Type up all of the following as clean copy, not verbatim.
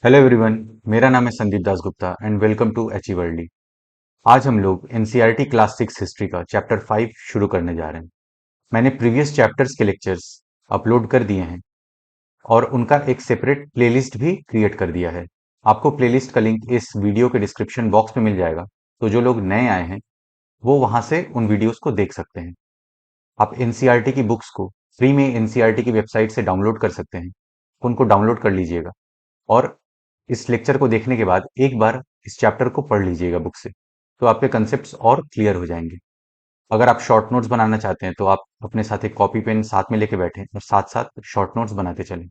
Hello everyone. मेरा नाम है Sandeep Das Gupta and welcome to अचीवर्ली। आज हम लोग एनसीईआरटी क्लास 6 हिस्ट्री का चैप्टर 5 शुरू करने जा रहे हैं। मैंने प्रीवियस चैप्टर्स के लेक्चर्स अपलोड कर दिए हैं और उनका एक सेपरेट प्लेलिस्ट भी क्रिएट कर दिया है। आपको प्लेलिस्ट का लिंक इस वीडियो के डिस्क्रिप्शन बॉक्स में मिल जाएगा, तो जो लोग नए आए हैं वो वहां से उन वीडियोस को देख सकते हैं। आप एनसीईआरटी की बुक्स को फ्री में एनसीईआरटी की वेबसाइट से डाउनलोड कर सकते हैं। उनको डाउनलोड कर लीजिएगा और इस लेक्चर को देखने के बाद एक बार इस चैप्टर को पढ़ लीजिएगा बुक से, तो आपके कंसेप्ट्स और क्लियर हो जाएंगे। अगर आप शॉर्ट नोट्स बनाना चाहते हैं तो आप अपने साथ एक कॉपी पेन साथ में लेके बैठें और साथ साथ शॉर्ट नोट्स बनाते चलें।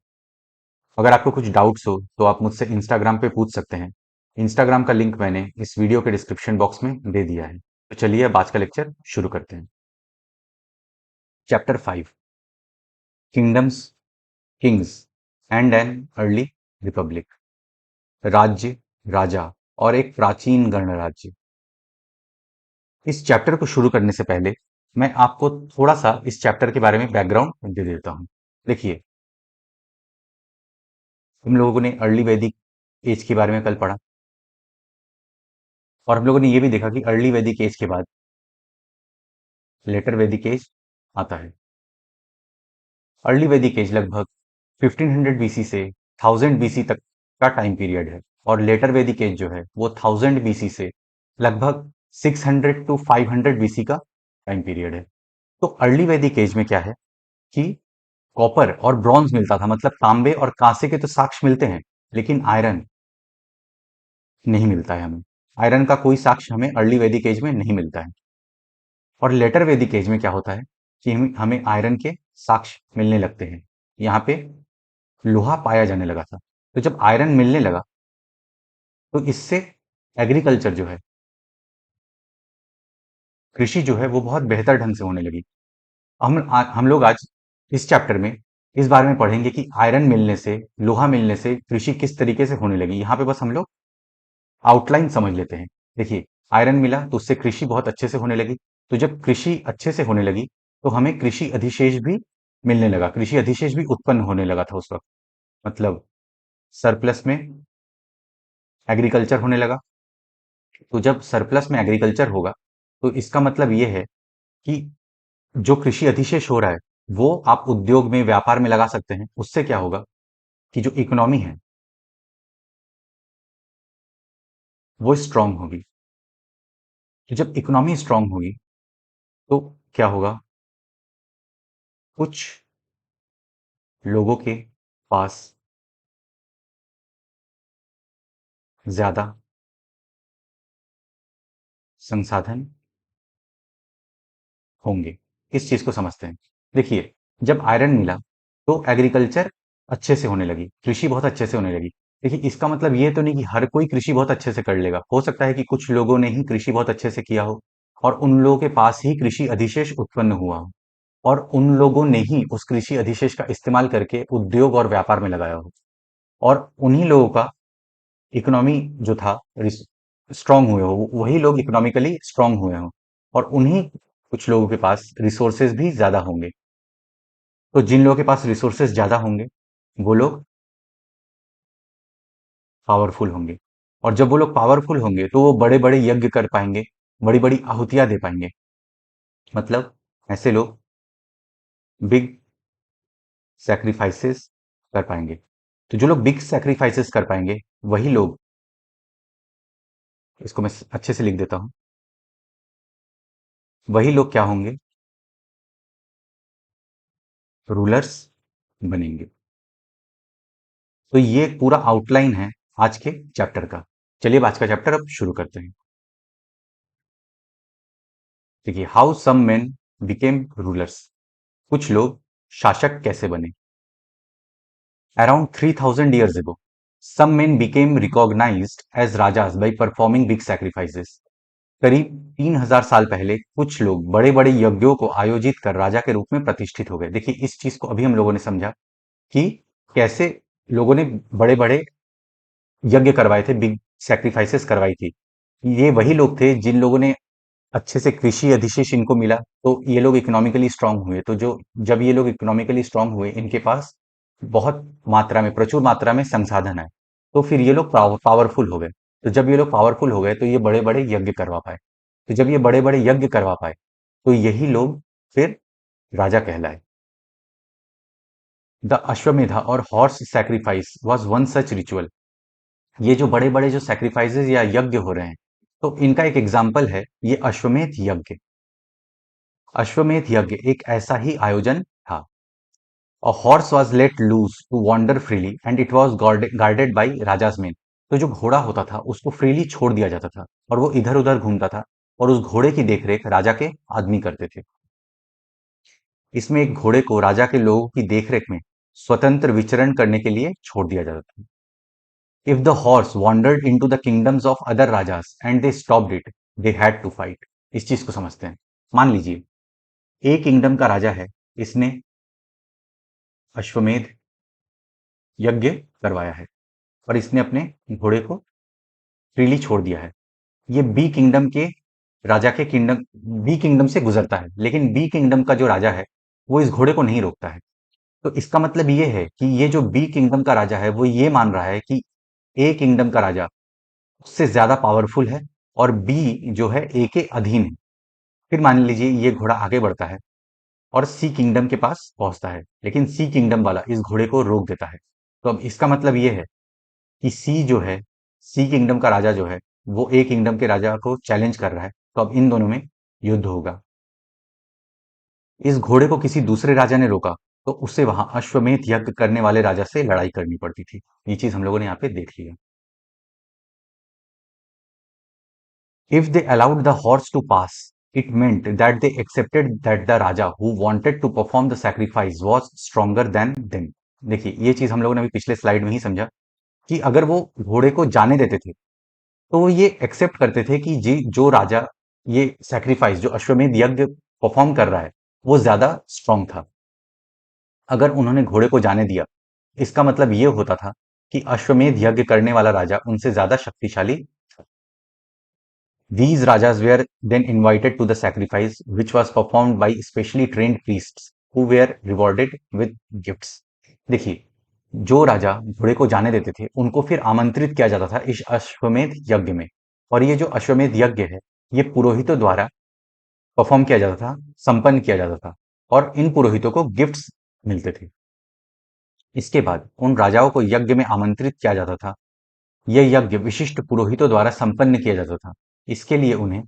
अगर आपको कुछ डाउट्स हो तो आप मुझसे इंस्टाग्राम पे पूछ सकते हैं। इंस्टाग्राम का लिंक मैंने इस वीडियो के डिस्क्रिप्शन बॉक्स में दे दिया है। तो चलिए अब आज का लेक्चर शुरू करते हैं। Chapter 5, kingdoms, Kings and an early Republic. राज्य, राजा और एक प्राचीन गणराज्य। इस चैप्टर को शुरू करने से पहले मैं आपको थोड़ा सा इस चैप्टर के बारे में बैकग्राउंड दे देता हूं। देखिए, हम लोगों ने अर्ली वैदिक एज के बारे में कल पढ़ा और हम लोगों ने ये भी देखा कि अर्ली वैदिक एज के बाद लेटर वैदिक एज आता है। अर्ली वैदिक एज लगभग 1500 बीसी से 1000 बीसी तक का टाइम पीरियड है और लेटर वैदिक एज जो है वो 1000 बीसी से लगभग 600 टू 500 बीसी का टाइम पीरियड है। तो अर्ली वैदिक एज में क्या है कि कॉपर और ब्रॉन्ज मिलता था, मतलब तांबे और कांसे के तो साक्ष्य मिलते हैं, लेकिन आयरन नहीं मिलता है हमें। आयरन का कोई साक्ष्य हमें अर्ली वैदिक एज में नहीं मिलता है। और लेटर वैदिक एज में क्या होता है कि हमें आयरन के साक्ष्य मिलने लगते हैं। यहाँ पे लोहा पाया जाने लगा था। तो जब आयरन मिलने लगा तो इससे एग्रीकल्चर जो है, कृषि जो है वो बहुत बेहतर ढंग से होने लगी। हम लोग आज इस चैप्टर में इस बारे में पढ़ेंगे कि आयरन मिलने से, लोहा मिलने से कृषि किस तरीके से होने लगी। यहाँ पे बस हम लोग आउटलाइन समझ लेते हैं। देखिए, आयरन मिला तो उससे कृषि बहुत अच्छे से होने लगी। तो जब कृषि अच्छे से होने लगी तो हमें कृषि अधिशेष भी मिलने लगा, कृषि अधिशेष भी उत्पन्न होने लगा था उस वक्त। मतलब सरप्लस में एग्रीकल्चर होने लगा। तो जब सरप्लस में एग्रीकल्चर होगा तो इसका मतलब ये है कि जो कृषि अधिशेष हो रहा है वो आप उद्योग में, व्यापार में लगा सकते हैं। उससे क्या होगा कि जो इकोनॉमी है वो स्ट्रांग होगी। तो जब इकोनॉमी स्ट्रांग होगी तो क्या होगा, कुछ लोगों के पास ज्यादा संसाधन होंगे। इस चीज को समझते हैं। देखिए, जब आयरन मिला तो एग्रीकल्चर अच्छे से होने लगी, कृषि बहुत अच्छे से होने लगी। देखिए, इसका मतलब ये तो नहीं कि हर कोई कृषि बहुत अच्छे से कर लेगा। हो सकता है कि कुछ लोगों ने ही कृषि बहुत अच्छे से किया हो और उन लोगों के पास ही कृषि अधिशेष उत्पन्न हुआ हो और उन लोगों ने ही उस कृषि अधिशेष का इस्तेमाल करके उद्योग और व्यापार में लगाया हो और उन्हीं लोगों का इकोनॉमी जो था स्ट्रांग हुए हो, वही लोग इकोनॉमिकली स्ट्रांग हुए हो और उन्हीं कुछ लोगों के पास रिसोर्सेज भी ज्यादा होंगे। तो जिन लोगों के पास रिसोर्सेज ज्यादा होंगे वो लोग पावरफुल होंगे और जब वो लोग पावरफुल होंगे तो वो बड़े बड़े यज्ञ कर पाएंगे, बड़ी बड़ी आहुतियां दे पाएंगे। मतलब ऐसे लोग बिग सैक्रिफाइसेस कर पाएंगे। तो जो लोग बिग सैक्रिफाइसेस कर पाएंगे वही लोग, इसको मैं अच्छे से लिख देता हूं, वही लोग क्या होंगे, रूलर्स बनेंगे। तो ये पूरा आउटलाइन है आज के चैप्टर का। चलिए अब आज का चैप्टर अब शुरू करते हैं। देखिए, how some men became rulers. कुछ लोग शासक कैसे बने। Around 3000 years ago, some men became recognized as rajas by performing big sacrifices. करीब 3000 साल पहले कुछ लोग बड़े बड़े यज्ञों को आयोजित कर राजा के रूप में प्रतिष्ठित हो गए। देखिए, इस चीज को अभी हम लोगों ने समझा कि कैसे लोगों ने बड़े बड़े यज्ञ करवाए थे, बिग सैक्रिफाइसेस करवाई थी। ये वही लोग थे जिन लोगों ने अच्छे से कृषि अधिशेष इनको मिला तो ये लोग इकोनॉमिकली स्ट्रांग हुए। तो जो जब ये लोग इकोनॉमिकली स्ट्रांग हुए इनके पास बहुत मात्रा में, प्रचुर मात्रा में संसाधन है। तो फिर ये लोग पावरफुल हो गए। तो जब ये लोग पावरफुल हो गए तो ये बड़े बड़े यज्ञ करवा पाए। तो जब ये बड़े बड़े यज्ञ करवा पाए तो यही लोग फिर राजा कहलाए। द अश्वमेधा और horse sacrifice was one such ritual. ये जो बड़े बड़े जो सैक्रिफाइसेस या यज्ञ हो रहे हैं, तो इनका एक एग्जाम्पल है ये अश्वमेध यज्ञ। अश्वमेध यज्ञ एक ऐसा ही आयोजन था। A horse was let loose to wander freely and it was guarded by rajas main. तो जो घोड़ा होता था उसको फ्रीली छोड़ दिया जाता था और वो इधर उधर घूमता था और उस घोड़े की देखरेख राजा के आदमी करते थे। इसमें एक घोड़े को राजा के लोगों की देखरेख में स्वतंत्र विचरण करने के लिए छोड़ दिया जाता था। If the horse wandered into the kingdoms of other rajas and they stopped it, they had to fight। इस चीज को समझते हैं। मान लीजिए एक किंगडम का राजा है, इसने अश्वमेध यज्ञ करवाया है और इसने अपने घोड़े को फ्रीली छोड़ दिया है। ये बी किंगडम के राजा के किंगडम बी किंगडम से गुजरता है, लेकिन बी किंगडम का जो राजा है वो इस घोड़े को नहीं रोकता है। तो इसका मतलब ये है कि ये जो बी किंगडम का राजा है वो ये मान रहा है कि ए किंगडम का राजा उससे ज्यादा पावरफुल है और बी जो है ए के अधीन है। फिर मान लीजिए ये घोड़ा आगे बढ़ता है और सी किंगडम के पास पहुंचता है, लेकिन सी किंगडम वाला इस घोड़े को रोक देता है। तो अब इसका मतलब ये है कि सी जो है, सी किंगडम का राजा जो है वो ए किंगडम के राजा को चैलेंज कर रहा है। तो अब इन दोनों में युद्ध होगा। इस घोड़े को किसी दूसरे राजा ने रोका तो उसे वहां अश्वमेध यज्ञ करने वाले राजा से लड़ाई करनी पड़ती थी। ये चीज हम लोगों ने यहाँ पे देख लिया। If they allowed the horse to pass, it meant that they accepted that the raja who wanted to perform the sacrifice was stronger than them. देखिए ये चीज हम लोगों ने अभी पिछले स्लाइड में ही समझा कि अगर वो घोड़े को जाने देते थे तो वो ये एक्सेप्ट करते थे कि जी जो राजा ये सैक्रिफाइस जो अश्वमेध यज्ञ परफॉर्म कर रहा है वो ज्यादा स्ट्रांग था। अगर उन्होंने घोड़े को जाने दिया इसका मतलब ये होता था कि अश्वमेध यज्ञ करने वाला राजा उनसे ज्यादा शक्तिशाली था। These rajas were then invited to the sacrifice, which was performed by specially trained priests who were rewarded with gifts। देखिए जो राजा घोड़े को जाने देते थे उनको फिर आमंत्रित किया जाता था इस अश्वमेध यज्ञ में। और ये जो अश्वमेध यज्ञ है ये पुरोहितों द्वारा परफॉर्म किया जाता था, संपन्न किया जाता था और इन पुरोहितों को गिफ्ट्स मिलते थे। इसके बाद उन राजाओं को यज्ञ में आमंत्रित किया जाता था। यह यज्ञ विशिष्ट पुरोहितों द्वारा संपन्न किया जाता था। इसके लिए उन्हें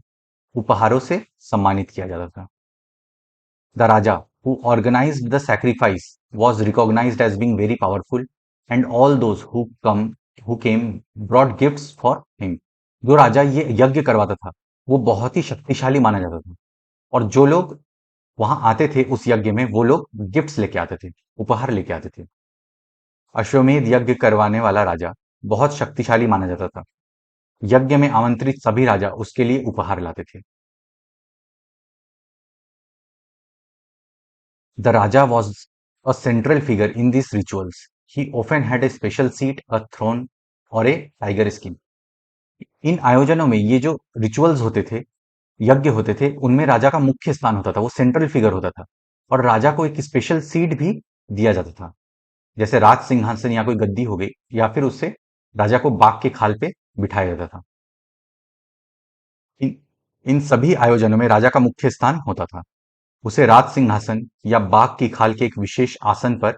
उपहारों से सम्मानित किया जाता था। The Raja who organized the sacrifice was recognized as being very powerful and all those who came brought gifts for him। जो राजा ये यज्ञ करवाता था वो बहुत ही शक्तिशाली माना जाता था और जो लोग वहां आते थे उस यज्ञ में वो लोग गिफ्ट्स लेके आते थे, उपहार लेके आते थे। अश्वमेध यज्ञ करवाने वाला राजा बहुत शक्तिशाली माना जाता था। यज्ञ में आमंत्रित सभी राजा उसके लिए उपहार लाते थे। The Raja was a central figure in these rituals. He often had a special seat, a throne और a tiger skin। इन आयोजनों में ये जो रिचुअल्स होते थे, यज्ञ होते थे, उनमें राजा का मुख्य स्थान होता था, वो सेंट्रल फिगर होता था और राजा को एक स्पेशल सीट भी दिया जाता था, जैसे राज सिंहासन या कोई गद्दी हो गई या फिर उससे राजा को बाघ के खाल पे बिठाया जाता था। इन इन सभी आयोजनों में राजा का मुख्य स्थान होता था। उसे राज सिंहासन या बाघ की खाल के एक विशेष आसन पर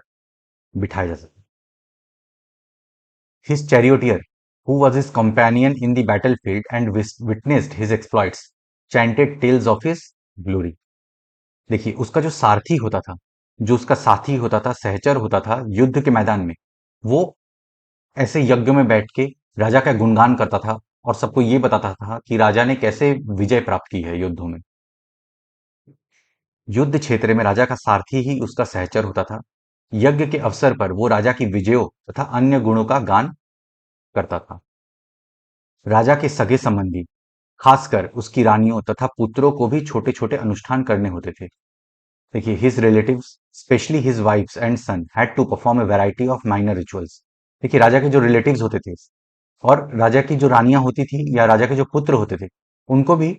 बिठाया जाता था। His charioteer, who was his companion in the battlefield and witnessed his exploits, chanted tales of his glory। देखिए उसका जो सारथी होता था, जो उसका साथी होता था, सहचर होता था युद्ध के मैदान में, वो ऐसे यज्ञ में बैठ के राजा का गुणगान करता था और सबको ये बताता था कि राजा ने कैसे विजय प्राप्त की है युद्धों में। युद्ध क्षेत्र में राजा का सारथी ही उसका सहचर होता था। यज्ञ के अवसर पर वो राजा की विजयों तथा अन्य गुणों का गान करता था। राजा के सगे संबंधी, खासकर उसकी रानियों तथा पुत्रों को भी छोटे छोटे अनुष्ठान करने होते थे। देखिए his relatives specially his wives and son had to perform a variety of minor rituals. देखिए राजा के जो रिलेटिव्स होते थे और राजा की जो रानियां होती थी या राजा के जो पुत्र होते थे उनको भी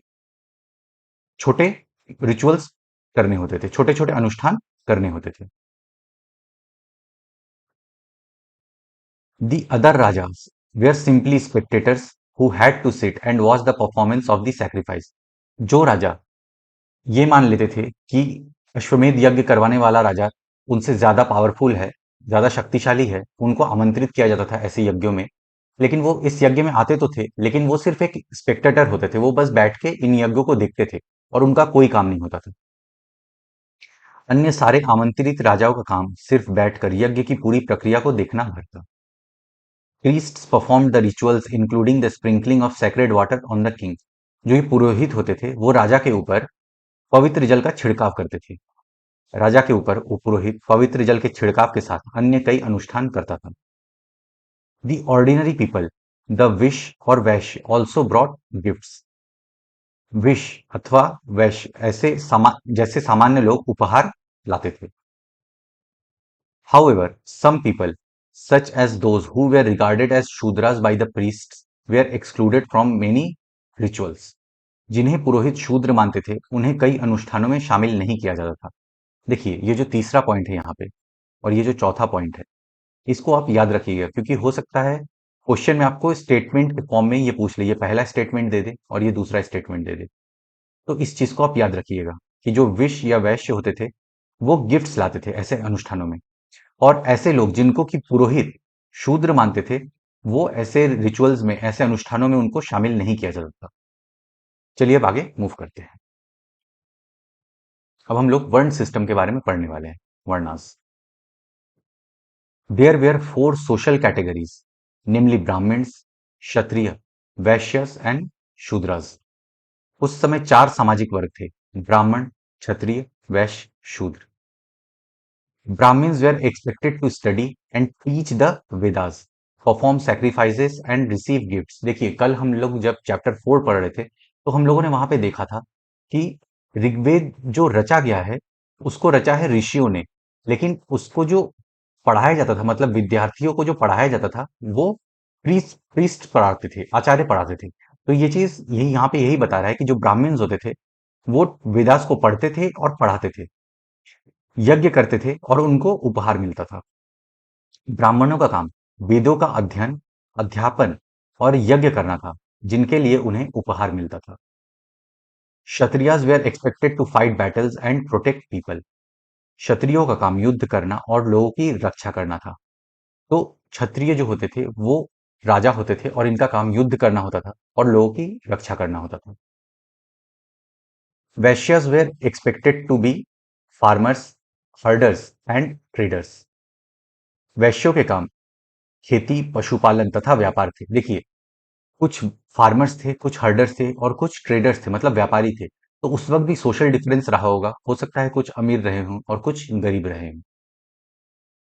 छोटे रिचुअल्स करने होते थे, छोटे छोटे अनुष्ठान करने होते थे। The other rajas were simply spectators who had to sit and watch the performance of the sacrifice. जो राजा ये मान लेते थे कि अश्वमेध यज्ञ करवाने वाला राजा उनसे ज्यादा पावरफुल है, ज्यादा शक्तिशाली है, उनको आमंत्रित किया जाता था ऐसे यज्ञों में। लेकिन वो इस यज्ञ में आते तो थे, लेकिन वो सिर्फ एक स्पेक्टेटर होते थे, वो बस बैठ के इन यज्ञों को देखते थे और उनका कोई काम नहीं होता था। अन्य सारे आमंत्रित राजाओं का काम सिर्फ बैठकर यज्ञ की पूरी प्रक्रिया को देखना भर था। Priests performed the rituals including the sprinkling of sacred water on the king. जो ये पुरोहित होते थे वो राजा के ऊपर पवित्र जल का छिड़काव करते थे। राजा के ऊपर वो पुरोहित पवित्र जल के छिड़काव के साथ अन्य कई अनुष्ठान करता था। The ordinary people, the wish और वैश्य ऑल्सो ब्रॉट गिफ्ट्स। विश अथवा वैश्य ऐसे जैसे सामान्य लोग उपहार लाते थे। However, some people, such as those who were regarded as Shudras by the priests, were excluded from many rituals. जिन्हें पुरोहित शूद्र मानते थे उन्हें कई अनुष्ठानों में शामिल नहीं किया जाता था। देखिए, ये जो तीसरा पॉइंट है यहाँ पे और ये जो चौथा पॉइंट है, इसको आप याद रखिएगा, क्योंकि हो सकता है क्वेश्चन में आपको स्टेटमेंट के फॉर्म में ये पूछ ले, ये पहला स्टेटमेंट दे दे और ये दूसरा स्टेटमेंट दे दे। तो इस चीज को आप याद रखिएगा कि जो विश या वैश्य होते थे वो गिफ्ट्स लाते थे ऐसे अनुष्ठानों में, और ऐसे लोग जिनको कि पुरोहित शूद्र मानते थे वो ऐसे रिचुअल्स में, ऐसे अनुष्ठानों में उनको शामिल नहीं किया जाता था। चलिए अब आगे मूव करते हैं। अब हम लोग वर्ण सिस्टम के बारे में पढ़ने वाले हैं। Varnas. There were four social categories, namely Brahmins, Kshatriya, Vaishyas and Shudras. उस समय चार सामाजिक वर्ग थे: ब्राह्मण, क्षत्रिय, वैश्य, शूद्र। Brahmins were expected to study and teach the Vedas, perform sacrifices and receive gifts। देखिए, कल हम लोग जब चैप्टर 4 पढ़ रहे थे तो हम लोगों ने वहां पे देखा था कि ऋग्वेद जो रचा गया है उसको रचा है ऋषियों ने, लेकिन उसको जो पढ़ाया जाता था, मतलब विद्यार्थियों को जो पढ़ाया जाता था वो प्रीस्ट पढ़ाते थे, आचार्य पढ़ाते थे। तो ये चीज यही यहाँ पे यही बता रहा है कि जो ब्राह्मण्स होते थे वो वेदास को पढ़ते थे और पढ़ाते थे, यज्ञ करते थे और उनको उपहार मिलता था। ब्राह्मणों का काम वेदों का अध्ययन, अध्यापन और यज्ञ करना था, जिनके लिए उन्हें उपहार मिलता था। Kshatriyas were expected to fight battles and protect people. क्षत्रियों का काम युद्ध करना और लोगों की रक्षा करना था। तो क्षत्रिय जो होते थे वो राजा होते थे और इनका काम युद्ध करना होता था और लोगों की रक्षा करना होता था। Vaishyas were expected to be farmers, herders and traders. वैश्यों के काम खेती, पशुपालन तथा व्यापार थे। देखिए, कुछ फार्मर्स थे, कुछ हर्डर्स थे और कुछ ट्रेडर्स थे, मतलब व्यापारी थे। तो उस वक्त भी सोशल डिफरेंस रहा होगा, हो सकता है कुछ अमीर रहे हों और कुछ गरीब रहे हों।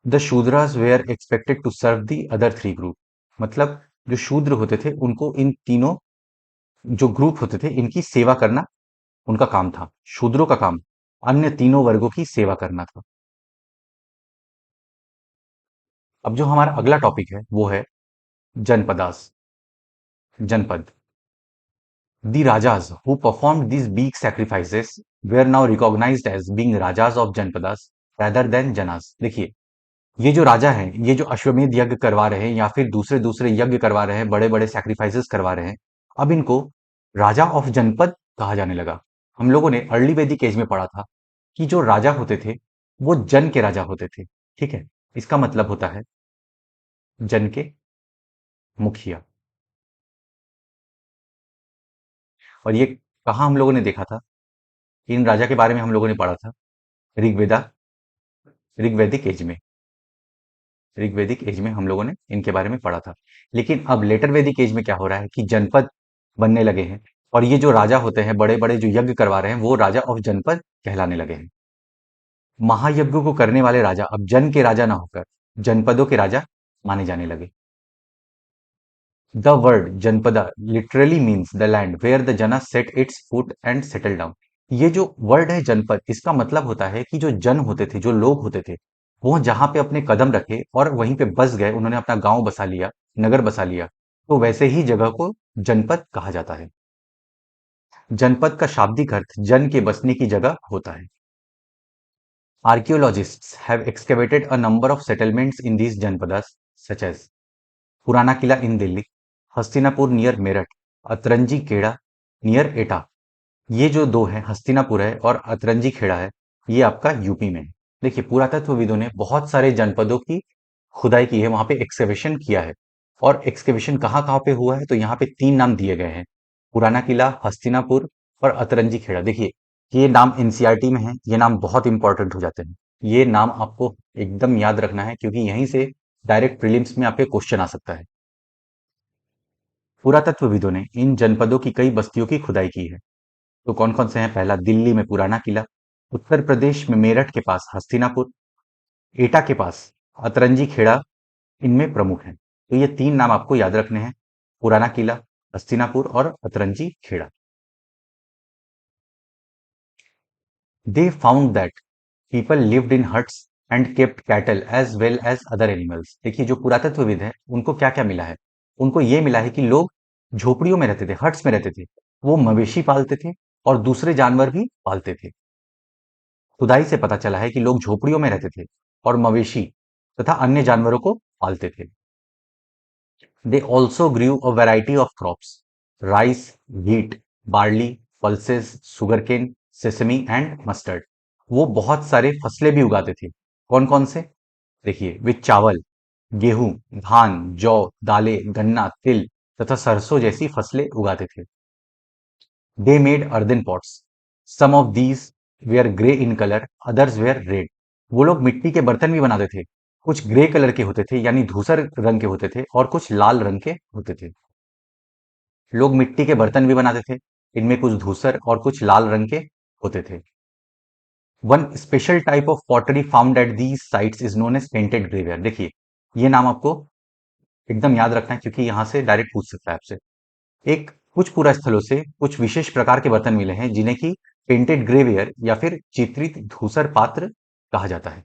The Shudras were expected to serve the other three group. मतलब जो शूद्र होते थे उनको इन तीनों जो ग्रुप होते थे इनकी सेवा करना उनका काम था। शूद्रों का काम अन्य तीनों वर्गों की सेवा करना था। अब जो हमारा अगला टॉपिक है वो है जनपदास, जनपद। The Rajas who performed these big sacrifices were now recognized as being Rajas of Janpadas rather than Janas। देखिए, ये जो राजा हैं, ये जो अश्वमेध यज्ञ करवा रहे हैं या फिर दूसरे दूसरे यज्ञ करवा रहे हैं, बड़े बड़े सैक्रिफाइसेस करवा रहे हैं, अब इनको राजा ऑफ जनपद कहा जाने लगा। हम लोगों ने अर्ली वैदिक एज में पढ़ा था कि जो राजा होते थे वो जन के राजा होते थे। ठीक है, इसका मतलब होता है जन के मुखिया। और ये कहाँ हम लोगों ने देखा था? इन राजा के बारे में हम लोगों ने पढ़ा था ऋग्वेदा ऋग्वैदिक एज में। ऋग्वैदिक एज में हम लोगों ने इनके बारे में पढ़ा था। लेकिन अब लेटर वैदिक एज में क्या हो रहा है कि जनपद बनने लगे हैं और ये जो राजा होते हैं, बड़े बड़े जो यज्ञ करवा रहे हैं, वो राजा ऑफ जनपद कहलाने लगे हैं। महायज्ञों को करने वाले राजा अब जन के राजा ना होकर जनपदों के राजा माने जाने लगे। The word janapada literally means the land where the jana set its foot and settle down. ये जो वर्ड है जनपद, इसका मतलब होता है कि जो जन होते थे, जो लोग होते थे, वो जहां पे अपने कदम रखे और वहीं पे बस गए, उन्होंने अपना गांव बसा लिया, नगर बसा लिया, तो वैसे ही जगह को जनपद कहा जाता है। जनपद का शाब्दिक अर्थ जन के बसने की जगह होता है। Archaeologists have excavated a number of settlements in these Janpadas, such as पुराना किला इन दिल्ली, हस्तिनापुर नियर मेरठ, अतरंजी खेड़ा नियर एटा। ये जो दो है, हस्तिनापुर है और अतरंजी खेड़ा है, ये आपका यूपी में है। देखिए, पुरातत्वविदों ने बहुत सारे जनपदों की खुदाई की है, वहां पे एक्सकेवेशन किया है। और एक्सकेवेशन कहाँ कहाँ पे हुआ है, तो यहाँ पे तीन नाम दिए गए हैं, पुराना किला, हस्तिनापुर और अतरंजी खेड़ा। देखिए, ये नाम एनसीईआरटी में है, ये नाम बहुत इंपॉर्टेंट हो जाते हैं। ये नाम आपको एकदम याद रखना है, क्योंकि यहीं से डायरेक्ट प्रीलिम्स में आपके क्वेश्चन आ सकता है। पुरातत्वविदों ने इन जनपदों की कई बस्तियों की खुदाई की है। तो कौन कौन से हैं? पहला, दिल्ली में पुराना किला, उत्तर प्रदेश में मेरठ के पास हस्तिनापुर, एटा के पास अतरंजी खेड़ा, इनमें प्रमुख हैं। तो ये तीन नाम आपको याद रखने हैं, पुराना किला, हस्तिनापुर और Atranjikhera. They found that people lived in huts and kept cattle as well as other animals. देखिए, जो पुरातत्वविद है उनको क्या क्या मिला है? उनको ये मिला है कि लोग झोपड़ियों में रहते थे, हट्स में रहते थे, वो मवेशी पालते थे और दूसरे जानवर भी पालते थे। खुदाई से पता चला है कि लोग झोपड़ियों में रहते थे और मवेशी तथा अन्य जानवरों को पालते थे। They also grew a variety of crops, rice, wheat, barley, pulses, sugarcane, sesame and mustard. वो बहुत सारे फसलें भी उगाते थे। कौन कौन से? देखिए, वे चावल, गेहूं, धान, जौ, दालें, गन्ना, तिल तथा सरसों जैसी फसलें उगाते थे। They made earthen pots, some of these were grey in colour, others were red. वो लोग मिट्टी के बर्तन भी बनाते थे, कुछ ग्रे कलर के होते थे यानी धूसर रंग के होते थे और कुछ लाल रंग के होते थे। लोग मिट्टी के बर्तन भी बनाते थे, इनमें कुछ धूसर और कुछ लाल रंग के होते थे। One special type of pottery found at these sites is known as painted greyware. देखिए, ये नाम आपको एकदम याद रखना है, क्योंकि यहां से डायरेक्ट पूछ सकता है आपसे। एक कुछ पुरा स्थलों से कुछ विशेष प्रकार के बर्तन मिले हैं, जिन्हें की पेंटेड ग्रेवेयर या फिर चित्रित धूसर पात्र कहा जाता है।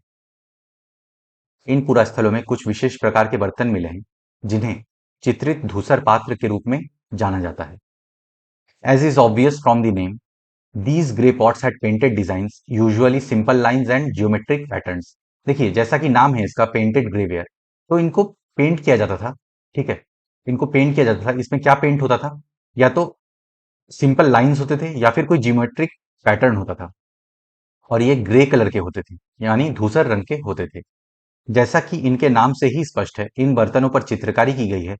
इन पुरा स्थलों में कुछ विशेष प्रकार के बर्तन मिले हैं, जिन्हें चित्रित धूसर पात्र के रूप में जाना जाता है। As is obvious from the name, these grey pots had painted designs, usually simple lines and geometric patterns. देखिए, जैसा कि नाम है इसका पेंटेड ग्रेवेयर, तो इनको पेंट किया जाता था। ठीक है, इनको पेंट किया जाता था। इसमें क्या पेंट होता था? या तो सिंपल लाइंस होते थे या फिर कोई ज्योमेट्रिक पैटर्न होता था, और ये ग्रे कलर के होते थे यानी धूसर रंग के होते थे। जैसा कि इनके नाम से ही स्पष्ट है, इन बर्तनों पर चित्रकारी की गई है।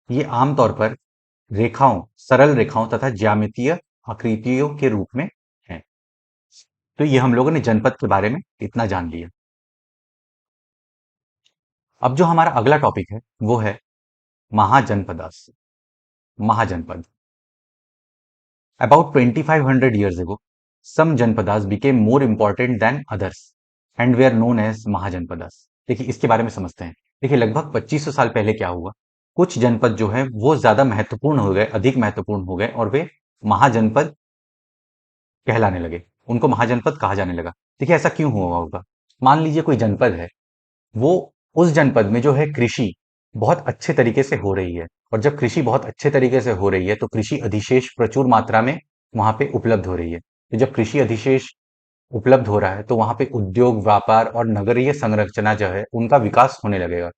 ये आमतौर पर रेखाओं, सरल रेखाओं तथा ज्यामितीय आकृतियों के रूप में है। तो ये हम लोगों ने जनपद के बारे में इतना जान लिया। अब जो हमारा अगला टॉपिक है वो है mahajanapadas. महाजनपद। About 2500 years ago, some Janapadas became more important than others and were known as mahajanapadas. देखिए, इसके बारे में समझते हैं। देखिए, लगभग 2500 साल पहले क्या हुआ, कुछ जनपद जो है वो ज्यादा महत्वपूर्ण हो गए, अधिक महत्वपूर्ण हो गए और वे महाजनपद कहलाने लगे, उनको महाजनपद कहा जाने लगा। देखिए, ऐसा क्यों हुआ होगा? मान लीजिए कोई जनपद है, वो उस जनपद में जो है कृषि बहुत अच्छे तरीके से हो रही है, और जब कृषि बहुत अच्छे तरीके से हो रही है तो कृषि अधिशेष प्रचुर मात्रा में वहां पे उपलब्ध हो रही है। तो जब कृषि अधिशेष उपलब्ध हो रहा है तो वहां पे उद्योग, व्यापार और नगरीय संरचना जो है उनका विकास होने लगेगा।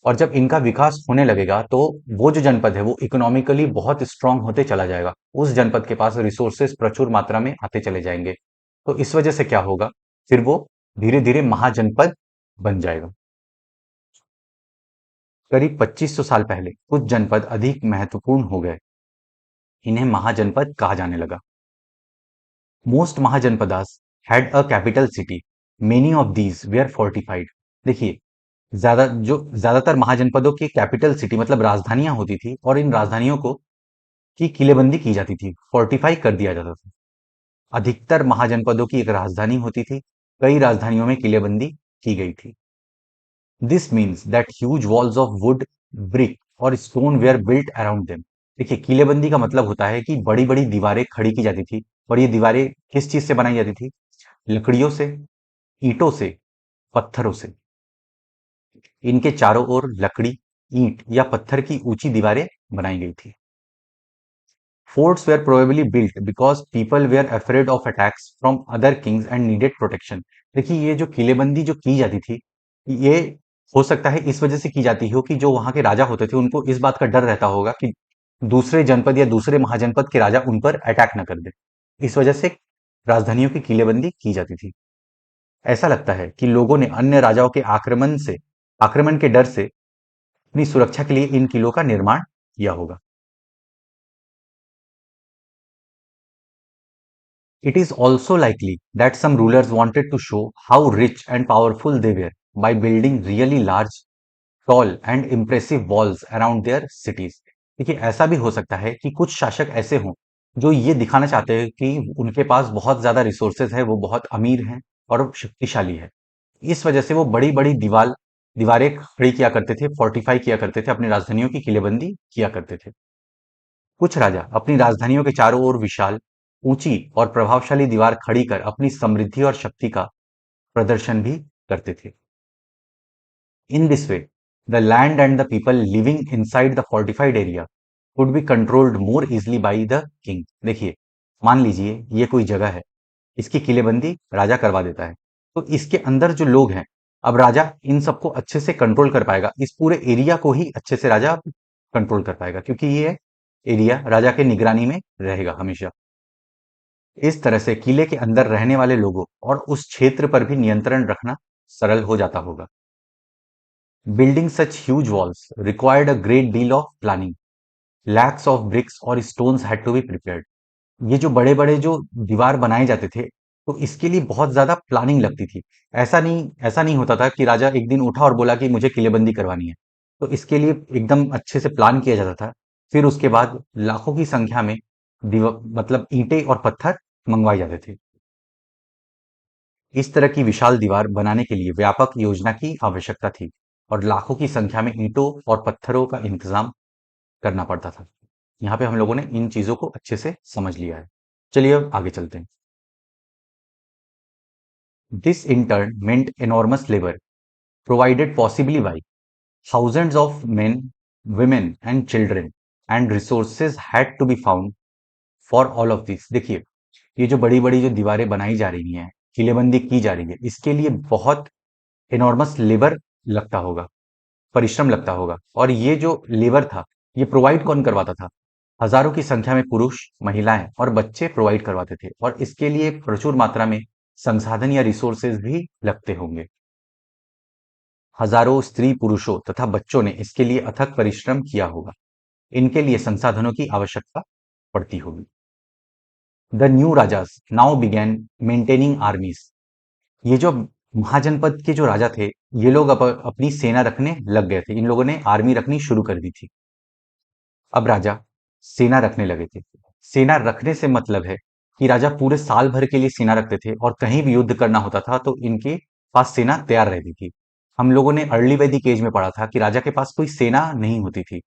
और जब इनका विकास होने लगेगा तो वो जो जनपद है वो इकोनॉमिकली बहुत स्ट्रांग होते चला जाएगा। उस जनपद के पास रिसोर्सेस प्रचुर मात्रा में आते चले जाएंगे। तो इस वजह से क्या होगा, फिर वो धीरे धीरे महाजनपद बन जाएगा। करीब 2500 साल पहले कुछ जनपद अधिक महत्वपूर्ण हो गए, इन्हें महाजनपद कहा जाने लगा। Most mahajanapadas had a capital city, many of these where fortified. देखिए, ज्यादातर महाजनपदों की कैपिटल सिटी मतलब राजधानियां होती थी, और इन राजधानियों को की किलेबंदी की जाती थी, फोर्टिफाई कर दिया जाता था। अधिकतर महाजनपदों की एक राजधानी होती थी, कई राजधानियों में किलेबंदी की गई थी। This means that huge walls of wood, brick और stone were built around them. देखिए, किलेबंदी का मतलब होता है कि बड़ी बड़ी दीवारें खड़ी की जाती थी, और ये दीवारें किस चीज से बनाई जाती थी? लकड़ियों से, ईंटों से, पत्थरों से। इनके चारों ओर लकड़ी, ईंट या पत्थर की ऊंची दीवारें बनाई गई थी। Forts were probably built because people were afraid of attacks from other kings and needed protection. देखिए, ये जो किलेबंदी जो की जाती थी, ये हो सकता है इस वजह से की जाती हो कि जो वहां के राजा होते थे उनको इस बात का डर रहता होगा कि दूसरे जनपद या दूसरे महाजनपद के राजा उन पर अटैक न कर दे। इस वजह से राजधानियों की किलेबंदी की जाती थी। ऐसा लगता है कि लोगों ने अन्य राजाओं के आक्रमण के डर से अपनी सुरक्षा के लिए इन किलों का निर्माण किया होगा। It is also likely that some rulers wanted to show how rich and powerful they were by building really large, tall and impressive walls around their cities. देखिए ऐसा भी हो सकता है कि कुछ शासक ऐसे हों जो ये दिखाना चाहते हैं कि उनके पास बहुत ज्यादा रिसोर्सेज है, वो बहुत अमीर हैं और शक्तिशाली है। इस वजह से वो बड़ी बड़ी दीवारें खड़ी किया करते थे, फोर्टिफाई किया करते थे, अपनी राजधानियों की किलेबंदी किया करते थे। कुछ राजा अपनी राजधानियों के चारों ओर विशाल, ऊंची और प्रभावशाली दीवार खड़ी कर अपनी समृद्धि और शक्ति का प्रदर्शन भी करते थे। In this way, the land and the people living inside the fortified area could be controlled more easily by the king. देखिए, मान लीजिए ये कोई जगह है, इसकी किलेबंदी राजा करवा देता है, तो इसके अंदर जो लोग हैं, अब राजा इन सबको अच्छे से कंट्रोल कर पाएगा, इस पूरे एरिया को ही अच्छे से राजा कंट्रोल कर पाएगा, क्योंकि ये एरिया राजा के निगरानी में रहेगा हमेशा। इस तरह से किले के अंदर रहने वाले लोगों और उस क्षेत्र पर भी नियंत्रण रखना सरल हो जाता होगा। Building such huge walls required a great deal of planning. Lakhs of bricks or stones had to be prepared. ये जो बड़े-बड़े जो दीवार बनाए जाते थे, तो इसके लिए बहुत ज़्यादा प्लानिंग लगती थी। ऐसा नहीं होता था कि राजा एक दिन उठा और बोला कि मुझे किलेबंदी करवानी है। तो इसके लिए एकदम अच्छे से प्लान किया जाता था। फिर उसके बाद लाखों की संख्या में मतलब ईंटें और पत्थर मंगवाए जाते थे। इस तरह की विशाल दीवार बनाने के लिए व्यापक योजना की आवश्यकता थी और लाखों की संख्या में ईंटों और पत्थरों का इंतजाम करना पड़ता था। यहाँ पे हम लोगों ने इन चीजों को अच्छे से समझ लिया है। चलिए अब आगे चलते हैं। This in turn meant enormous labor provided possibly by thousands of men, women and children and resources had to be found for all of this। देखिए ये जो बड़ी बड़ी जो दीवारें बनाई जा रही हैं, किलेबंदी की जा रही है, इसके लिए बहुत एनॉर्मस लेबर लगता होगा, परिश्रम लगता होगा। और ये जो लेबर था, ये प्रोवाइड कौन करवाता था? हजारों की संख्या में पुरुष, महिलाएं और बच्चे प्रोवाइड करवाते थे और इसके लिए प्रचुर मात्रा में संसाधन या रिसोर्सेज भी लगते होंगे। हजारों स्त्री पुरुषों तथा बच्चों ने इसके लिए अथक परिश्रम किया होगा। इनके लिए संसाधनों की आवश्यकता पड़ती होगी। The new rajas now began maintaining armies. ये जो महाजनपद के जो राजा थे, ये लोग अपनी सेना रखने लग गए थे। इन लोगों ने आर्मी रखनी शुरू कर दी थी। अब राजा सेना रखने लगे थे। सेना रखने से मतलब है कि राजा पूरे साल भर के लिए सेना रखते थे और कहीं भी युद्ध करना होता था तो इनके पास सेना तैयार रहती थी। हम लोगों ने अर्ली वैदिक एज में पढ़ा था कि राजा के पास कोई सेना नहीं होती थी।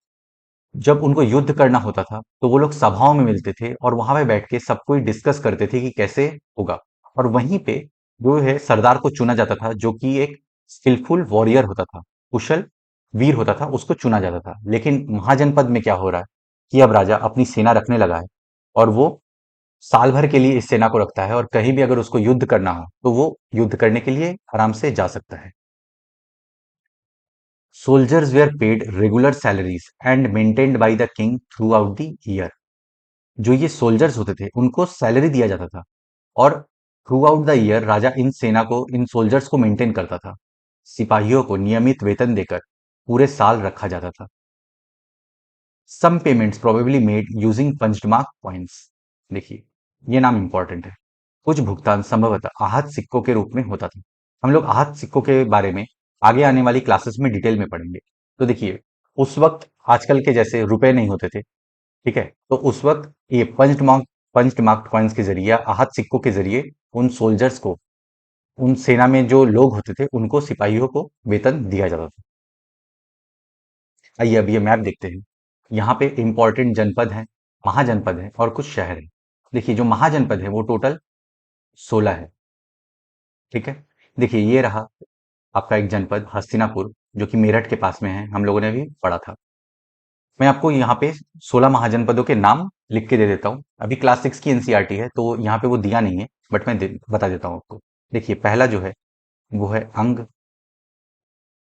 जब उनको युद्ध करना होता था तो वो लोग सभाओं में मिलते थे और वहां पे बैठ के सब कोई डिस्कस करते थे कि कैसे होगा। और वहीं पे जो है सरदार को चुना जाता था, जो कि एक स्किलफुल वॉरियर होता था, कुशल वीर होता था, उसको चुना जाता था। लेकिन महाजनपद में क्या हो रहा है कि अब राजा अपनी सेना रखने लगा है और वो साल भर के लिए इस सेना को रखता है और कहीं भी अगर उसको युद्ध करना हो तो वो युद्ध करने के लिए आराम से जा सकता है। Soldiers were paid regular salaries and maintained by the king throughout the year. जो ये सोल्जर्स होते थे उनको सैलरी दिया जाता था और through out the year Raja in soldiers को मेंटेन करता था। सिपाहियों को नियमित वेतन देकर पूरे साल रखा जाता था। Some payments probably made using punched mark coins. देखिए ये नाम इंपॉर्टेंट है। कुछ भुगतान संभवतः आहत सिक्कों के रूप में होता था। हम लोग आहत सिक्कों के बारे में आगे आने वाली क्लासेस में डिटेल में पढ़ेंगे। तो देखिए उस वक्त आजकल के जैसे रुपए नहीं होते थे, ठीक है? तो उस वक्त ये पंच्ड मार्क्ड कॉइन्स के जरिए या आहत सिक्कों के जरिए उन सोल्जर्स को, उन सेना में जो लोग होते थे उनको, सिपाहियों को वेतन दिया जाता था। आइए अब ये मैप देखते हैं। यहाँ पे इंपॉर्टेंट जनपद हैं, महाजनपद हैं और कुछ शहर हैं। देखिए जो महाजनपद है वो टोटल 16 है, ठीक है? देखिए ये रहा आपका एक जनपद हस्तिनापुर, जो कि मेरठ के पास में है, हम लोगों ने भी पढ़ा था। मैं आपको यहाँ पे 16 महाजनपदों के नाम लिख के दे देता हूँ। अभी क्लास 6 की एनसीईआरटी है तो यहाँ पे वो दिया नहीं है, बट मैं बता देता हूँ आपको। देखिए पहला जो है वो है अंग,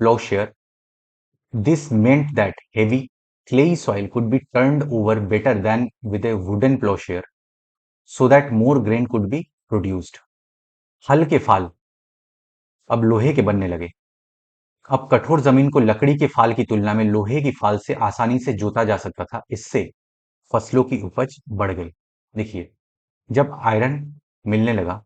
plowshare. This meant that heavy, clayey soil could be turned over better than with a wooden plowshare, so that more grain could be produced. हल के फाल अब लोहे के बनने लगे। अब कठोर जमीन को लकड़ी के फाल की तुलना में लोहे की फाल से आसानी से जोता जा सकता था। इससे फसलों की उपज बढ़ गई। देखिए, जब आयरन मिलने लगा,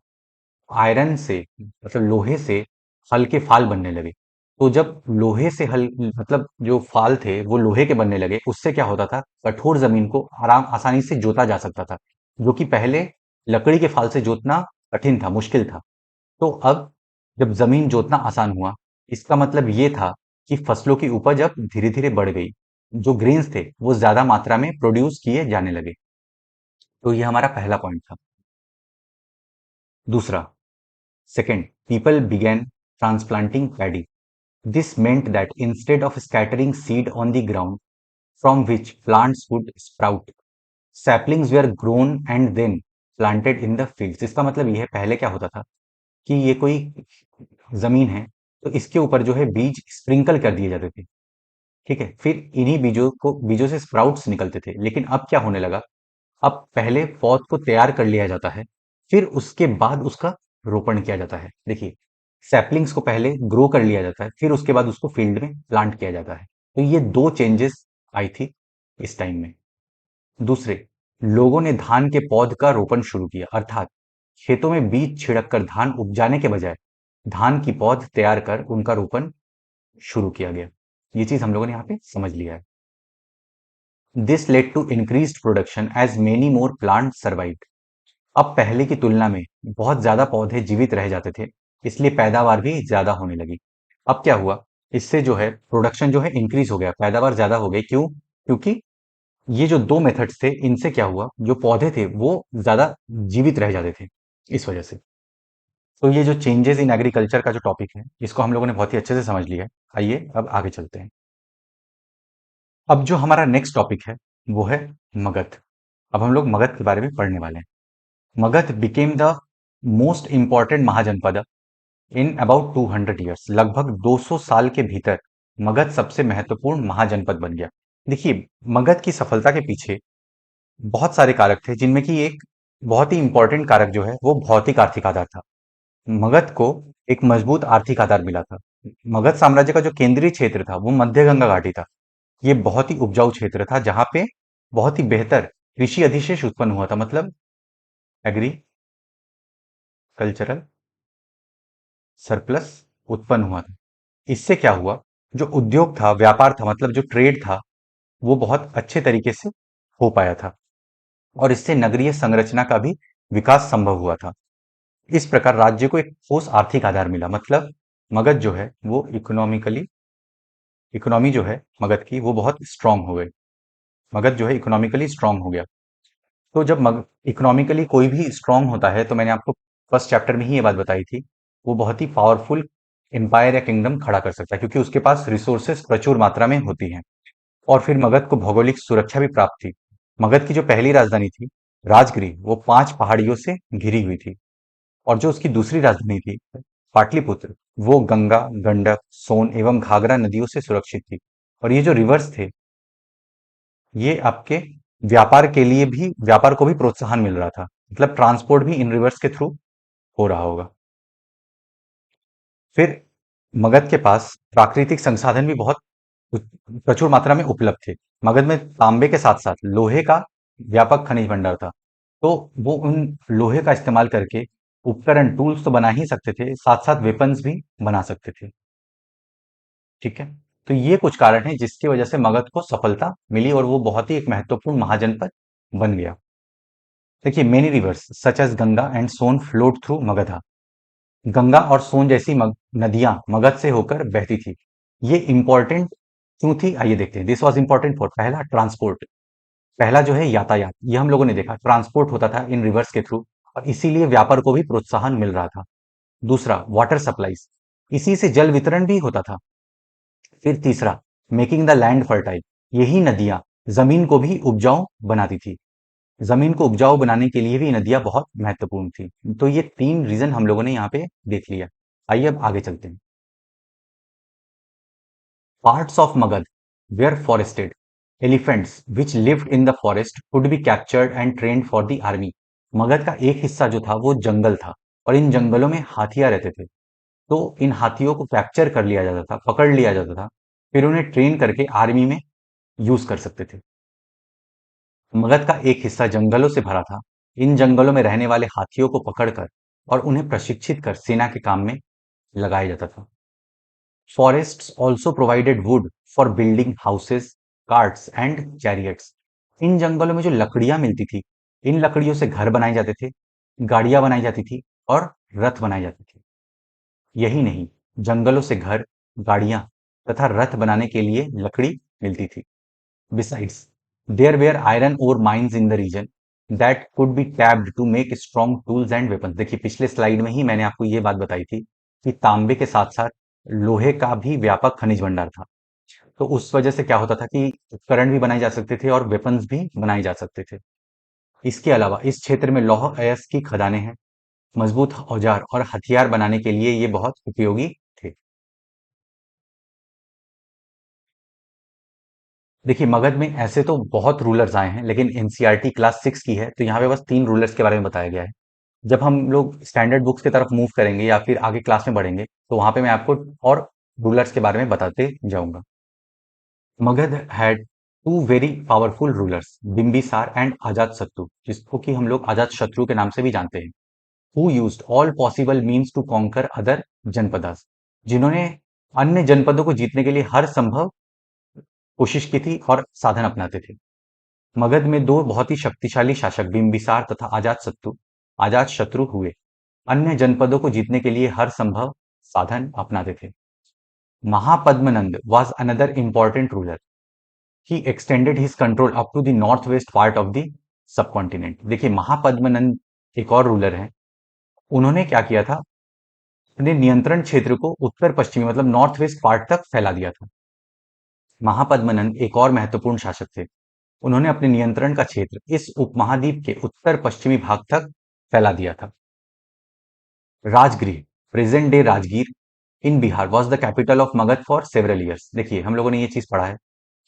आयरन से मतलब लोहे से हल के फाल बनने लगे। तो जब लोहे से हल मतलब जो फाल थे वो लोहे के बनने लगे, उससे क्या होता था, कठोर जमीन को आसानी से जोता जा सकता था, जो कि पहले लकड़ी के फाल से जोतना कठिन था, मुश्किल था। तो अब जब जमीन जोतना आसान हुआ, इसका मतलब ये था कि फसलों की उपज अब धीरे धीरे बढ़ गई। जो ग्रेन्स थे वो ज्यादा मात्रा में प्रोड्यूस किए जाने लगे। तो ये हमारा पहला पॉइंट था। दूसरा, second, people began transplanting paddy. This meant that instead of scattering seed on the ground from which plants would sprout, saplings were grown and then planted in the fields. इसका मतलब ये है, पहले क्या होता था कि ये कोई जमीन है तो इसके ऊपर जो है बीज स्प्रिंकल कर दिए जाते थे। ठीक है, फिर इन्हीं बीजों से स्प्राउट्स निकलते थे। लेकिन अब क्या होने लगा, अब पहले पौध को तैयार कर लिया जाता है, फिर उसके बाद उसका रोपण किया जाता है। देखिए, सैपलिंग्स को पहले ग्रो कर लिया जाता है, फिर उसके बाद उसको फील्ड में प्लांट किया जाता है। तो ये दो चेंजेस आई थी इस टाइम में। दूसरे, लोगों ने धान के पौध का रोपण शुरू किया, अर्थात खेतों में बीज छिड़क कर धान उपजाने के बजाय धान की पौध तैयार कर उनका रोपण शुरू किया गया। ये चीज हम लोगों ने यहाँ पे समझ लिया है। This led to increased production as many more plant survived. अब पहले की तुलना में बहुत ज्यादा पौधे जीवित रह जाते थे, इसलिए पैदावार भी ज्यादा होने लगी। अब क्या हुआ, इससे जो है प्रोडक्शन जो है इंक्रीज हो गया, पैदावार ज्यादा हो गई। क्यों? क्योंकि ये जो दो मेथड्स थे, इनसे क्या हुआ, जो पौधे थे वो ज्यादा जीवित रह जाते थे इस वजह से। तो ये जो चेंजेस इन एग्रीकल्चर का जो टॉपिक है, इसको हम लोगों ने बहुत ही अच्छे से समझ लिया है। आइए अब आगे चलते हैं। अब जो हमारा नेक्स्ट टॉपिक है वो है मगध। अब हम लोग मगध के बारे में पढ़ने वाले हैं। Magadha became the most important mahajanapada in about 200 years. लगभग 200 साल के भीतर मगध सबसे महत्वपूर्ण महाजनपद बन गया। देखिए, मगध की सफलता के पीछे बहुत सारे कारक थे, जिनमें कि एक बहुत ही इंपॉर्टेंट कारक जो है वो भौतिक आर्थिक आधार था। मगध को एक मजबूत आर्थिक आधार मिला था। मगध साम्राज्य का जो केंद्रीय क्षेत्र था वो मध्य गंगा घाटी था। ये बहुत ही उपजाऊ क्षेत्र था, जहां पे बहुत ही बेहतर कृषि अधिशेष उत्पन्न हुआ था, मतलब एग्रीकल्चरल सरप्लस उत्पन्न हुआ था। इससे क्या हुआ, जो उद्योग था, व्यापार था, मतलब जो ट्रेड था, वो बहुत अच्छे तरीके से हो पाया था, और इससे नगरीय संरचना का भी विकास संभव हुआ था। इस प्रकार राज्य को एक ठोस आर्थिक आधार मिला। मतलब मगध जो है वो इकोनॉमी जो है मगध की वो बहुत स्ट्रांग हो गई। मगध जो है इकोनॉमिकली स्ट्रांग हो गया। तो जब इकोनॉमिकली कोई भी स्ट्रांग होता है, तो मैंने आपको फर्स्ट चैप्टर में ही ये बात बताई थी, वो बहुत ही पावरफुल एम्पायर या किंगडम खड़ा कर सकता है, क्योंकि उसके पास रिसोर्सेस प्रचुर मात्रा में होती हैं। और फिर मगध को भौगोलिक सुरक्षा भी प्राप्त थी। मगध की जो पहली राजधानी थी, राजगिरी, वो 5 पहाड़ियों से घिरी हुई थी। और जो उसकी दूसरी राजधानी थी, पाटलिपुत्र, वो गंगा, गंडक, सोन एवं घाघरा नदियों से सुरक्षित थी। और ये जो रिवर्स थे, ये आपके व्यापार को भी प्रोत्साहन मिल रहा था। मतलब ट्रांसपोर्ट भी इन रिवर्स के थ्रू हो रहा होगा। फिर मगध के पास प्राकृतिक संसाधन भी बहुत प्रचुर मात्रा में उपलब्ध थे। मगध में तांबे के साथ साथ लोहे का व्यापक खनिज भंडार था। तो वो उन लोहे का इस्तेमाल करके उपकरण, टूल्स तो बना ही सकते थे, साथ साथ वेपन्स भी बना सकते थे। ठीक है, तो ये कुछ कारण है जिसकी वजह से मगध को सफलता मिली और वो बहुत ही एक महत्वपूर्ण महाजनपद बन गया। देखिए, many rivers such as Ganga and Son flowed through Magadha. Ganga और सोन जैसी नदियां मगध से होकर बहती थी। ये इंपॉर्टेंट क्यों थी, आइए देखते हैं। दिस वॉज इंपॉर्टेंट फॉर, पहला ट्रांसपोर्ट, पहला जो है यातायात, ये हम लोगों ने देखा, ट्रांसपोर्ट होता था इन रिवर्स के थ्रू, और इसीलिए व्यापार को भी प्रोत्साहन मिल रहा था। दूसरा, वाटर सप्लाईज, इसी से जल वितरण भी होता था। फिर तीसरा, मेकिंग द लैंड फर्टाइल, यही नदियां जमीन को भी उपजाऊ बनाती थी। जमीन को उपजाऊ बनाने के लिए भी नदियां बहुत महत्वपूर्ण थी। तो ये 3 रीजन हम लोगों ने यहाँ पे देख लिया। आइए अब आगे चलते हैं। Parts of Magad were forested. Elephants which lived in the forest could be captured and trained for the army. Magadh का एक हिस्सा जो था वो जंगल था और इन जंगलों में हाथियां रहते थे। तो इन हाथियों को कैप्चर कर लिया जाता था, पकड़ लिया जाता था, फिर उन्हें ट्रेन करके आर्मी में यूज कर सकते थे। मगध का एक हिस्सा जंगलों से भरा था। इन जंगलों में रहने वाले हाथियों को पकड़कर और उन्हें प्रशिक्षित कर सेना के काम में लगाया जाता था। Forests also provided wood for building houses, carts and chariots. इन जंगलों में जो लकड़ियां मिलती थी, इन लकड़ियों से घर बनाए जाते थे, गाड़ियां बनाई जाती थी और रथ बनाए जाते थे। यही नहीं, जंगलों से घर, गाड़ियां तथा रथ बनाने के लिए लकड़ी मिलती थी। Besides, there were iron ore mines in the region that could be tapped to make strong tools and weapons. देखिए पिछले स्लाइड में ही मैंने आपको ये बात बताई थी कि तांबे के साथ साथ लोहे का भी व्यापक खनिज भंडार था। तो उस वजह से क्या होता था कि उपकरण भी बनाए जा सकते थे और वेपन्स भी बनाए जा सकते थे। इसके अलावा इस क्षेत्र में लौह अयस्क की खदानें हैं। मजबूत औजार और हथियार बनाने के लिए ये बहुत उपयोगी थे। देखिए मगध में ऐसे तो बहुत रूलर्स आए हैं, लेकिन एनसीईआरटी क्लास 6 की है तो यहाँ पे बस 3 रूलर्स के बारे में बताया गया है। जब हम लोग स्टैंडर्ड बुक्स की तरफ मूव करेंगे या फिर आगे क्लास में बढ़ेंगे तो वहां पे मैं आपको और रूलर्स के बारे में बताते जाऊंगा। Magadha had two very powerful rulers, Bimbisara and Ajatashatru, जिसको कि हम लोग अजातशत्रु के नाम से भी जानते हैं। Who used all possible means to conquer other janapadas, जिन्होंने अन्य जनपदों को जीतने के लिए हर संभव कोशिश की थी और साधन अपनाते थे। मगध में दो बहुत ही शक्तिशाली शासक बिंबिसार तथा अजातशत्रु हुए। अन्य जनपदों को जीतने के लिए हर संभव साधन अपनाते थे। Mahapadmananda was another important ruler. He extended his control up to the northwest part of the subcontinent. देखिए महापद्मनंद एक और रूलर हैं। उन्होंने क्या किया था, अपने नियंत्रण क्षेत्र को उत्तर पश्चिमी मतलब नॉर्थ वेस्ट पार्ट तक फैला दिया था। महापद्मनंद एक और महत्वपूर्ण शासक थे। उन्होंने अपने नियंत्रण का क्षेत्र इस उपमहाद्वीप के उत्तर पश्चिमी भाग तक फैला दिया था। Rajagriha, present day Rajgir in Bihar was the capital of Magadha for several years. देखिए हम लोगों ने ये चीज पढ़ा है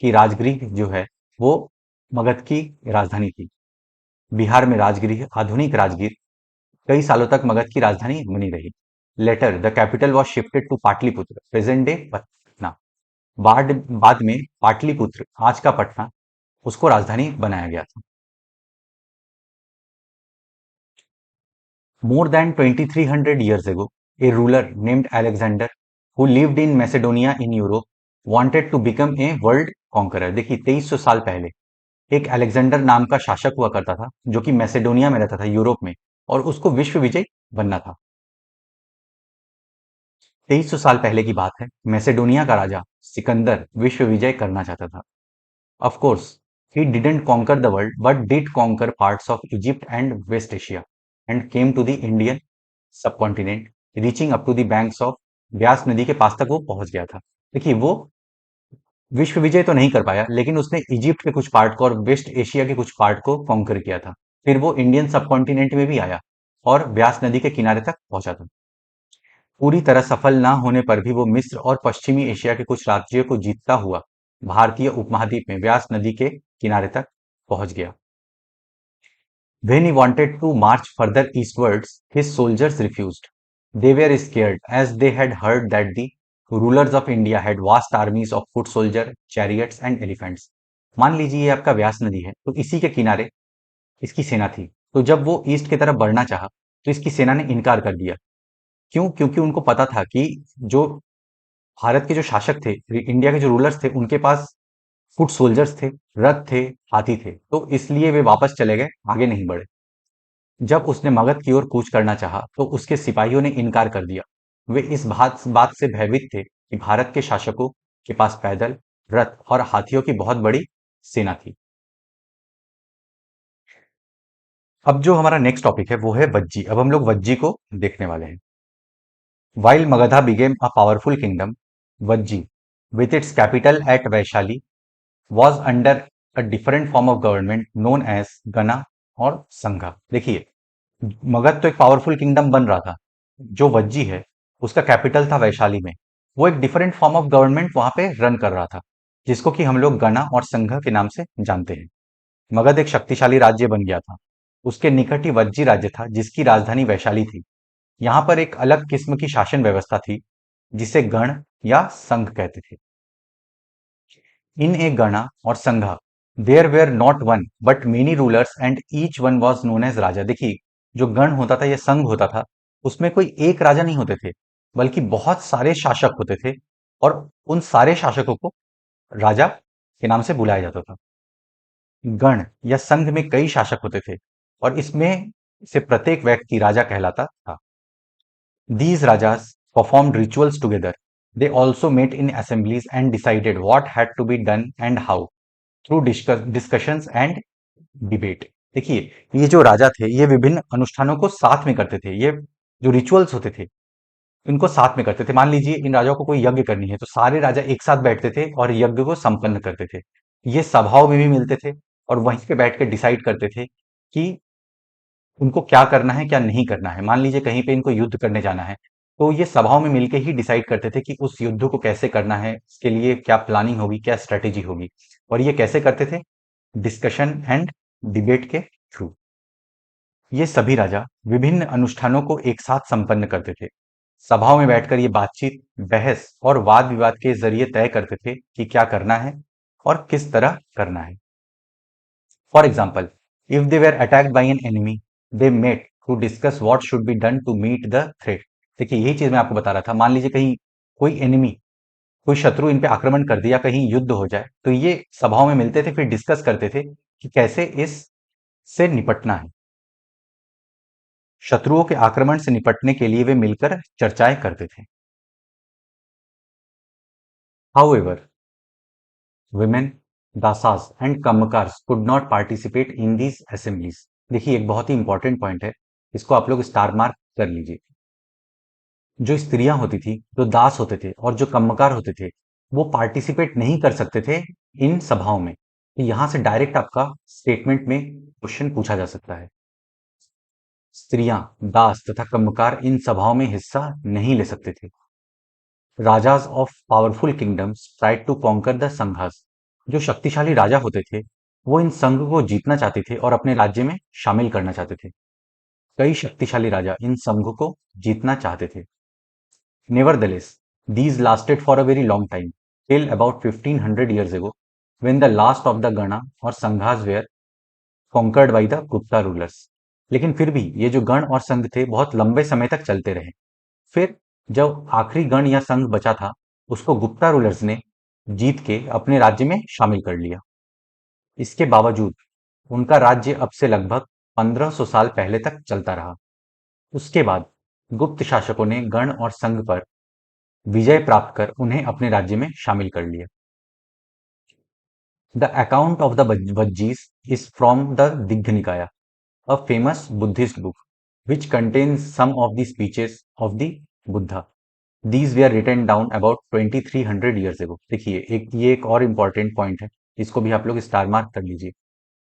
कि राजगृह जो है वो मगध की राजधानी थी। बिहार में राजगृह, आधुनिक राजगीर, कई सालों तक मगध की राजधानी बनी रही। Later the capital was shifted to Pataliputra, present day Patna. बाद में पाटलिपुत्र, आज का पटना, उसको राजधानी बनाया गया था। More than 2300 years ago, a ruler named Alexander, who lived in Macedonia in Europe, wanted to become a world conqueror. देखिए 2300 साल पहले एक अलेक्जेंडर नाम का शासक हुआ करता था जो कि मैसेडोनिया में रहता था, यूरोप में, और उसको विश्व विजय बनना था। 2300 साल पहले की बात है। मैसेडोनिया का राजा सिकंदर विश्व विजय करना चाहता था। Of course, he didn't conquer the world, but did conquer parts of Egypt and West Asia, and came to the Indian subcontinent, reaching up to the banks of व्यास नदी के पास तक वो पहुंच गया था। देखिए वो विश्व विजय तो नहीं कर पाया, लेकिन उसने इजिप्ट के कुछ पार्ट को और वेस्ट एशिया के कुछ पार्ट को कॉन्कर किया था। फिर वो इंडियन सबकॉन्टिनेंट में भी आया और व्यास नदी के किनारे तक पहुंचा था। पूरी तरह सफल ना होने पर भी वो मिस्र और पश्चिमी एशिया के कुछ राज्यों को जीतता हुआ भारतीय उपमहाद्वीप में व्यास नदी के किनारे तक पहुंच गया। When he wanted to march further eastwards, his soldiers refused. They were scared as they had heard that the rulers of India had vast armies of foot soldiers, chariots and elephants. मान लीजिए ये आपका व्यास नदी है तो इसी के किनारे इसकी सेना थी। तो जब वो ईस्ट की तरफ बढ़ना चाहा तो इसकी सेना ने इनकार कर दिया। क्यों? क्योंकि उनको पता था कि जो भारत के जो शासक थे, इंडिया के जो रूलर्स थे, उनके पास फुट सोल्जर्स थे, रथ थे, हाथी थे, तो इसलिए वे वापस चले गए, आगे नहीं बढ़े। जब उसने मगध की ओर कूच करना चाहा तो उसके सिपाहियों ने इनकार कर दिया। वे इस बात से भयभीत थे कि भारत के शासकों के पास पैदल, रथ और हाथियों की बहुत बड़ी सेना थी। अब जो हमारा नेक्स्ट टॉपिक है वो है वज्जी। अब हम लोग वज्जी को देखने वाले हैं। While Magadha became a powerful kingdom, Vajji, with its capital at Vaishali, was under a different form of government known as गना और संघा। देखिए मगध तो एक पावरफुल किंगडम बन रहा था। जो वज्जी है उसका कैपिटल था वैशाली में, वो एक डिफरेंट फॉर्म ऑफ गवर्नमेंट वहां पे रन कर रहा था, जिसको कि हम लोग गणा और संघ के नाम से जानते हैं। मगध एक शक्तिशाली राज्य बन गया था। उसके निकट ही वज्जी राज्य था, जिसकी राजधानी वैशाली थी। यहाँ पर एक अलग किस्म की शासन व्यवस्था थी, जिसे गण या संघ कहते थे। इन एक गणा और sangha there were not one but many rulers and each one was known as raja. देखिए, जो गण होता था या संघ होता था, उसमें कोई एक राजा नहीं होते थे, बल्कि बहुत सारे शासक होते थे, और उन सारे शासकों को राजा के नाम से बुलाया जाता था। गण या संघ में कई शासक होते थे, और इसमें से प्रत्येक व्यक्ति राजा कहलाता था। These rajas performed rituals together. They also met in assemblies and decided what had to be done and how through discussions and debate. देखिए, ये जो राजा थे, ये विभिन्न अनुष्ठानों को साथ में करते थे। ये जो रिचुअल्स होते थे, इनको साथ में करते थे। मान लीजिए इन राजाओं को कोई यज्ञ करनी है, तो सारे राजा एक साथ बैठते थे और यज्ञ को संपन्न करते थे। ये सभाओं में भी मिलते थे और वहीं पे बैठ के डिसाइड करते थे कि उनको क्या करना है, क्या नहीं करना है। मान लीजिए कहीं पे इनको युद्ध करने जाना है, तो ये सभाओं में मिलके ही डिसाइड करते थे कि उस युद्ध को कैसे करना है, इसके लिए क्या प्लानिंग होगी, क्या स्ट्रेटेजी होगी। और ये कैसे करते थे? डिस्कशन एंड डिबेट के थ्रू। ये सभी राजा विभिन्न अनुष्ठानों को एक साथ संपन्न करते थे। सभाओं में बैठकर ये बातचीत, बहस और वाद विवाद के जरिए तय करते थे कि क्या करना है और किस तरह करना है। For example, if they were attacked by an enemy, they met to discuss what should be done to meet the threat. देखिए, यही चीज मैं आपको बता रहा था। मान लीजिए कहीं कोई एनिमी, कोई शत्रु इन पे आक्रमण कर दिया, कहीं युद्ध हो जाए, तो ये सभाओं में मिलते थे, फिर डिस्कस करते थे कि कैसे इस से निपटना है। शत्रुओं के आक्रमण से निपटने के लिए वे मिलकर चर्चाएं करते थे। However, women, dasas and kammakaras could not participate in these assemblies. देखिए, एक बहुत ही इंपॉर्टेंट पॉइंट है, इसको आप लोग स्टार मार्क कर लीजिए। जो स्त्रियां होती थी, जो दास होते थे और जो कम्मकार होते थे, वो पार्टिसिपेट नहीं कर सकते थे इन सभाओं में। तो यहां से डायरेक्ट आपका स्टेटमेंट में क्वेश्चन पूछा जा सकता है। स्त्रियां, दास तथा कम्मकार इन सभाओं में हिस्सा नहीं ले सकते थे। Rajas of powerful kingdoms tried to conquer the sanghas. जो शक्तिशाली राजा होते थे, वो इन संघ को जीतना चाहते थे और अपने राज्य में शामिल करना चाहते थे। कई शक्तिशाली राजा इन संघ को जीतना चाहते थे। Nevertheless, these lasted for a very long time, till about 1500 years ago, when the last of the Gana और संघास were conquered by the Gupta rulers. लेकिन फिर भी ये जो गण और संघ थे, बहुत लंबे समय तक चलते रहे। फिर जब आखिरी गण या संघ बचा था, उसको गुप्ता रूलर्स ने जीत के अपने राज्य में शामिल कर लिया। इसके बावजूद उनका राज्य अब से लगभग 1500 साल पहले तक चलता रहा। उसके बाद गुप्त शासकों ने गण और संघ पर विजय प्राप्त कर उन्हें अपने राज्य में शामिल कर लिया। The account of the Vajjis is from the Digha Nikaya, a famous Buddhist book which contains some of the speeches of the Buddha. These were written down about 2300 years ago. देखिए, ये एक और इम्पॉर्टेंट पॉइंट है, इसको भी आप लोग स्टार मार्क कर लीजिए।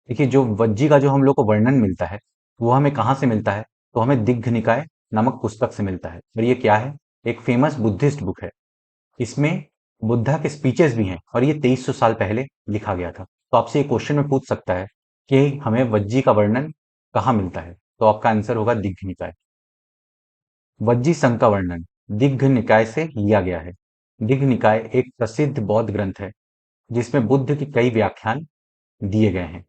देखिए, जो वज्जी का जो हम लोग को वर्णन मिलता है, वो हमें कहाँ से मिलता है? तो हमें दिग्घ निकाय नामक पुस्तक से मिलता है। और ये क्या है? एक फेमस बुद्धिस्ट बुक है। इसमें बुद्धा के स्पीचेस भी हैं और ये 2300 साल पहले लिखा गया था। तो आपसे ये क्वेश्चन में पूछ सकता है कि हमें वज्जी का वर्णन कहाँ मिलता है? तो आपका आंसर होगा दिग्घ निकाय। वज्जी संघ का वर्णन दिग्घ निकाय से लिया गया है। दिग्घ निकाय एक प्रसिद्ध बौद्ध ग्रंथ है, जिसमें बुद्ध के कई व्याख्यान दिए गए हैं।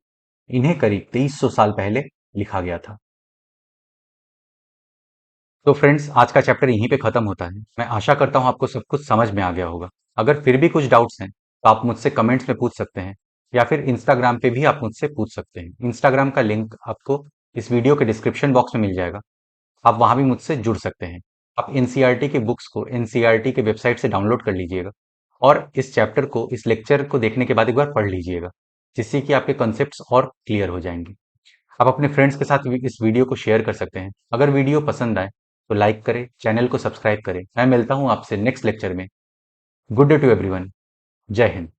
इन्हें करीब 2300 साल पहले लिखा गया था। तो फ्रेंड्स, आज का चैप्टर यहीं पे खत्म होता है। मैं आशा करता हूँ आपको सब कुछ समझ में आ गया होगा। अगर फिर भी कुछ डाउट्स हैं, तो आप मुझसे कमेंट्स में पूछ सकते हैं, या फिर इंस्टाग्राम पे भी आप मुझसे पूछ सकते हैं। इंस्टाग्राम का लिंक आपको इस वीडियो के डिस्क्रिप्शन बॉक्स में मिल जाएगा। आप वहां भी मुझसे जुड़ सकते हैं। आप एनसीईआरटी की बुक्स को एनसीईआरटी के वेबसाइट से डाउनलोड कर लीजिएगा, और इस चैप्टर को, इस लेक्चर को देखने के बाद एक बार पढ़ लीजिएगा, जिससे कि आपके कॉन्सेप्ट्स और क्लियर हो जाएंगे। आप अपने फ्रेंड्स के साथ इस वीडियो को शेयर कर सकते हैं। अगर वीडियो पसंद आए तो लाइक करें, चैनल को सब्सक्राइब करें। मैं मिलता हूं आपसे नेक्स्ट लेक्चर में। Good day to everyone. जय हिंद।